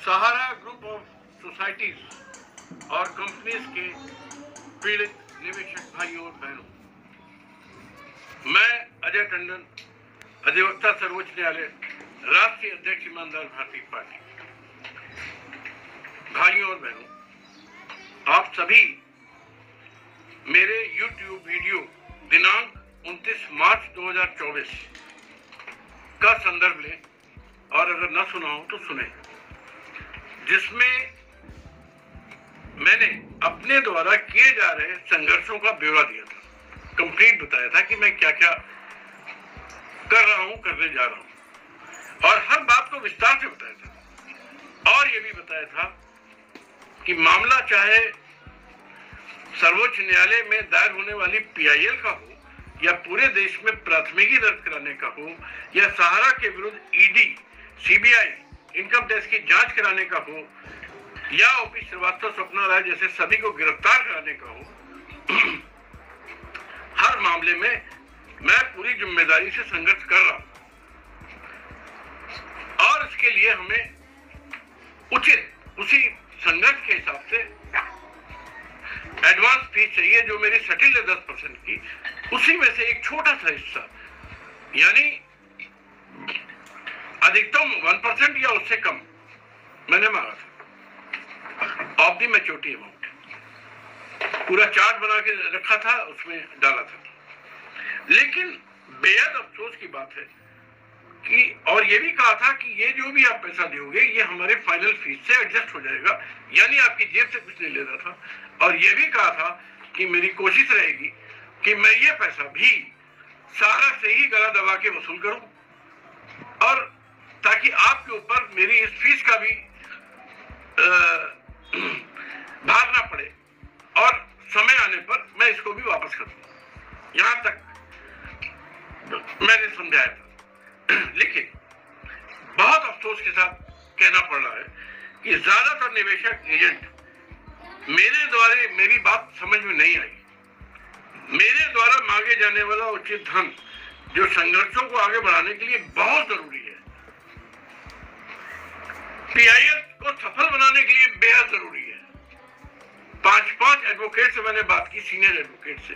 Sahara group of societies और companies के पीड़ित निवेशक भाइयों और बहनों, मैं अजय टंडन, अधिवक्ता सर्वोच्च न्यायालय, राष्ट्रीय अध्यक्ष ईमानदार भारतीय पार्टी। भाइयों और बहनों, आप सभी मेरे YouTube वीडियो दिनांक 29 मार्च 2024 का संदर्भ लें और अगर न सुना हो तो सुने, जिसमें मैंने अपने द्वारा किए जा रहे संघर्षों का ब्यौरा दिया था, कंप्लीट बताया था कि मैं क्या क्या कर रहा हूं, करने जा रहा हूं, और हर बात को विस्तार से बताया था। और ये भी बताया था कि मामला चाहे सर्वोच्च न्यायालय में दायर होने वाली PIL का हो या पूरे देश में प्राथमिकी दर्ज कराने का हो या सहारा के विरुद्ध ED, CBI, इनकम टैक्स की जांच कराने का हो या OP श्रीवास्तव, स्वप्ना राय जैसे सभी को गिरफ्तार कराने का हो, हर मामले में मैं पूरी जिम्मेदारी से संघर्ष कर रहा हूं। और इसके लिए हमें उचित उसी संघर्ष के हिसाब से एडवांस फीस चाहिए, जो मेरी सेटिल है 10% की, उसी में से एक छोटा सा हिस्सा, यानी अधिकतम 1% या उससे कम मैंने मांगा था ऑफ दी मैच्योरिटी अमाउंट। पूरा चार्ट बना के रखा था, उसमें डाला था। लेकिन बेहद अफसोस की बात है कि, और ये भी कहा था कि ये जो भी आप पैसा दोगे ये हमारे फाइनल फीस से एडजस्ट हो जाएगा, यानी आपकी जेब से कुछ नहीं ले रहा था। और ये भी कहा था कि मेरी कोशिश रहेगी कि मैं ये पैसा भी सारा से ही गला दबा के वसूल करूं, और ताकि आपके ऊपर मेरी इस फीस का भी भार ना पड़े, और समय आने पर मैं इसको भी वापस कर दूं। यहां तक मैंने समझाया था। लेकिन बहुत अफसोस के साथ कहना पड़ रहा है कि ज्यादातर निवेशक एजेंट मेरे द्वारा मेरी बात समझ में नहीं आई। मेरे द्वारा मांगे जाने वाला उचित धन, जो संघर्षों को आगे बढ़ाने के लिए बहुत जरूरी है, PIL को सफल बनाने के लिए बेहद जरूरी है। 5 एडवोकेट से मैंने बात की, सीनियर एडवोकेट से,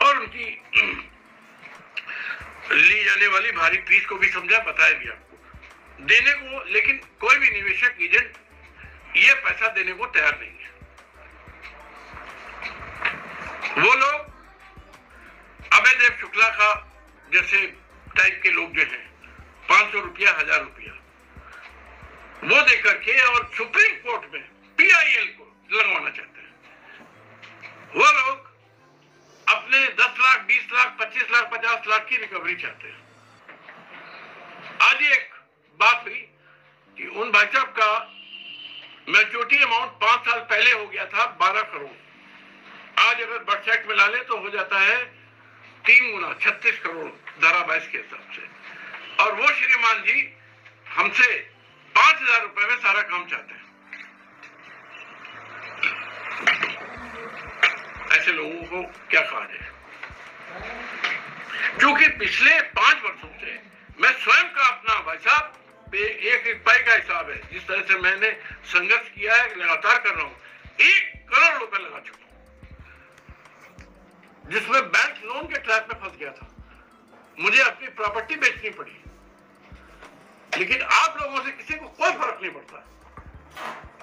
और उनकी ली जाने वाली भारी फीस को भी समझा, बताया भी आपको देने को। लेकिन कोई भी निवेशक एजेंट ये पैसा देने को तैयार नहीं है। वो लोग अभय देव शुक्ला का जैसे टाइप के लोग जो हैं, 500 रुपया, 1000 रुपया वो देकर के और सुप्रीम कोर्ट में PIL को लगवाना चाहते हैं। वो लोग अपने 10 लाख, 20 लाख, 25 लाख, 50 लाख की रिकवरी चाहते हैं। आज एक बात हुई कि उन भाई साहब का मैच्योरिटी अमाउंट 5 साल पहले हो गया था 12 करोड़। आज अगर बर्थ एक्ट में ला ले तो हो जाता है 3 गुना, 36 करोड़ धारा 22 के हिसाब से। और वो श्रीमान जी हमसे 5000 रुपए में सारा काम चाहते हैं। ऐसे लोगों को क्या कहा जाए? क्योंकि पिछले 5 वर्षों से मैं स्वयं का अपना भाई साहब एक रुपए का हिसाब है, जिस तरह से मैंने संघर्ष किया है, लगातार कर रहा हूं, 1 करोड़ रुपए लगा चुका हूं, जिसमें बैंक लोन के ट्रैप में फंस गया था। मुझे अपनी प्रॉपर्टी बेचनी पड़ी, लेकिन आप लोगों से किसी को कोई फर्क नहीं पड़ता।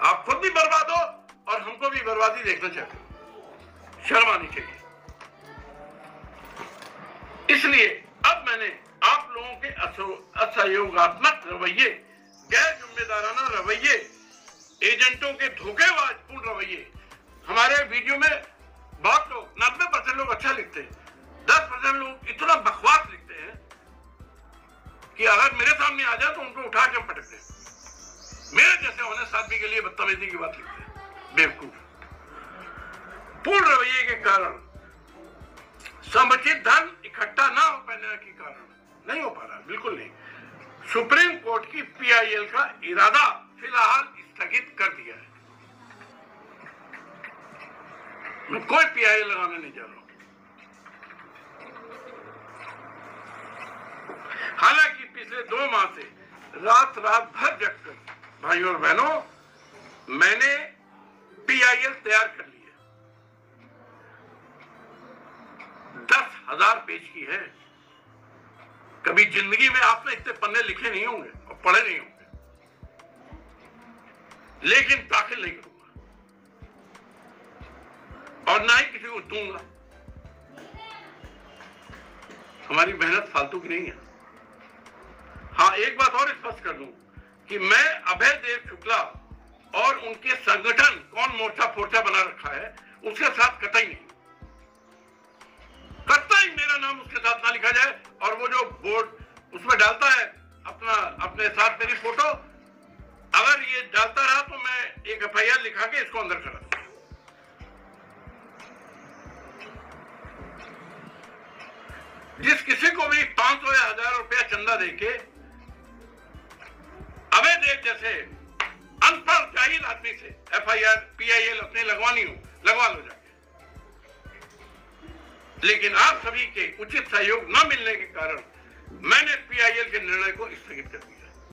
आप खुद भी बर्बाद हो और हमको भी बर्बादी देखना चाहिए, शर्म आनी चाहिए। इसलिए अब मैंने आप लोगों के असहयोगात्मक रवैये, गैर जिम्मेदाराना रवैये, एजेंटों के धोखेबाजपूर्ण रवैये, हमारे वीडियो में बहुत लोग 90% लोग अच्छा लिखते हैं, 10% लोग इतना बकवास लिखते हैं कि अगर मेरे सामने आ जाए तो उनको उठा के पटकते हैं। मेरे जैसे होने आदमी के लिए बदतमीजी की बात लिखते हैं, बेवकूफ। पूर्ण रवैये के कारण, समुचित धन इकट्ठा ना हो पाने के कारण नहीं हो पा रहा, बिल्कुल नहीं। सुप्रीम कोर्ट की PIL का इरादा फिलहाल स्थगित कर दिया है। मैं कोई PIL लगाने नहीं जा रहा हूं। हालांकि पिछले 2 माह से रात भर जगकर भाइयों और बहनों, मैंने PIL तैयार कर ली है, 10,000 पेज की है। कभी जिंदगी में आपने इतने पन्ने लिखे नहीं होंगे और पढ़े नहीं होंगे, लेकिन दाखिल नहीं करूंगा और ना ही किसी को दूंगा। हमारी मेहनत फालतू की नहीं है। हाँ, एक बात और स्पष्ट कर दूं कि मैं अभय देव शुक्ला और उनके संगठन कौन मोर्चा फोर्चा बना रखा है उसके साथ कतई नहीं, कतई मेरा नाम उसके साथ ना लिखा जाए। और वो जो बोर्ड उसमें डालता है अपने साथ मेरी फोटो, अगर ये डालता रहा तो मैं एक FIR लिखा के इसको अंदर करा दूंगा। जिस किसी को भी 500 या 1000 रुपया चंदा देके अभय देव जैसे अनपढ़ जाहिल आदमी से FIR PIL अपने लगवानी हो, लगवा लो जाके। लेकिन आप सभी के उचित सहयोग न मिलने के कारण मैंने PIL के निर्णय को स्थगित कर दिया।